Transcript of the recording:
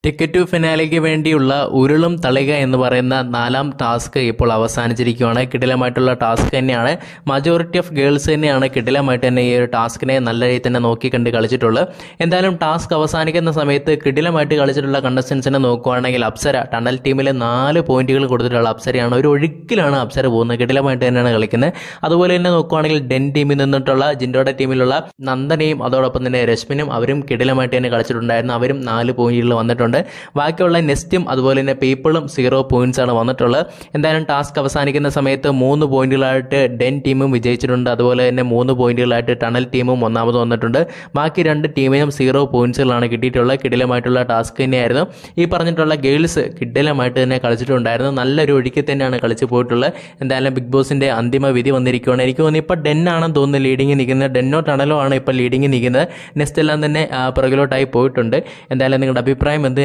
Ticket to ഫിനാലയ്ക്ക് വേണ്ടിയുള്ള ഉരുളും തളിക എന്ന് പറയുന്ന 4ാം ടാസ്ക് ഇപ്പോൾ അവസാനിച്ചിരിക്കുകയാണ്. കിടിലമായിട്ടുള്ള ടാസ്ക് തന്നെയാണ്. മജോറിറ്റി ഓഫ് ഗേൾസ് തന്നെയാണ് കിടിലമായിട്ട് തന്നെ ഈ ഒരു ടാസ്കിനെ നല്ല രീതിയിൽ തന്നെ നോക്കി കണ്ട് കളിച്ചിട്ടുള്ളത്. എന്തായാലും ടാസ്ക് അവസാനിക്കുന്ന സമയത്ത് കിടിലമായിട്ട് കളിച്ചിട്ടുള്ള കണ്ടസ്റ്റൻസിനെ നോക്കുകയാണെങ്കിൽ അപ്സര ടണൽ ടീമിലെ 4 പോയിന്റുകൾ കൊടുത്തിട്ടുള്ള അപ്സരയാണ്. ഒരു ഒഴുക്കിലാണ് അപ്സര പോകുന്നത്. കിടിലമായിട്ട് തന്നെയാണ് കളിക്കുന്നത്. അതുപോലെ തന്നെ നോക്കുകയാണെങ്കിൽ ഡെൻ ടീമിൽ നിന്നിട്ടുള്ള ജിൻഡോയുടെ ടീമിലുള്ള നന്ദനയും അതോടൊപ്പം തന്നെ രശ്മിനും അവരും കിടിലമായിട്ട് തന്നെ കളിച്ചിട്ടുണ്ടായിരുന്നു. അവരും 4 പോയിന്റുകൾ വന്നിട്ടുണ്ട്. ബാക്കിയുള്ള നെസ്റ്റും അതുപോലെ തന്നെ പീപ്പിളും 0 പോയിന്റ്സ് ആണ് വന്നിട്ടുള്ളത്. എന്തായാലും ടാസ്ക് അവസാനിക്കുന്ന സമയത്ത് 3 പോയിന്റുകളായിട്ട് ഡെൻ ടീമും വിജയിച്ചിട്ടുണ്ട്. അതുപോലെ തന്നെ 3 പോയിന്റുകളായിട്ട് ടണൽ ടീമും ഒന്നാമത് വന്നിട്ടുണ്ട്. ബാക്കി 2 ടീമിനും 0 പോയിന്റ്സുകളാണ് കിട്ടിയിട്ടുള്ളത്. കിടിലമായിട്ടുള്ള ടാസ്ക് തന്നെയായിരുന്നു. ഈ പറഞ്ഞിട്ടുള്ള ഗേൾസ് കിടിലമായിട്ട് തന്നെ കളിച്ചിട്ടുണ്ടായിരുന്നു. നല്ലൊരു ഒഴുക്കി തന്നെയാണ് കളിച്ചു പോയിട്ടുള്ളത്. എന്തായാലും ബിഗ് ബോസിന്റെ അന്തിമ വിധി വന്നിരിക്കുകയാണ്. എനിക്ക് തോന്നുന്നു ഇപ്പോൾ ഡെൻ ആണെന്ന് തോന്നുന്നു ലീഡിങ് നിൽക്കുന്നത്. ഡെന്നോ ടണലോ ആണ് ഇപ്പോൾ ലീഡിങ് നിൽക്കുന്നത്. നെക്സ്റ്റ് എല്ലാം തന്നെ പുറകിലോട്ടായി പോയിട്ടുണ്ട്. എന്തായാലും നിങ്ങളുടെ അഭിപ്രായം എന്ത്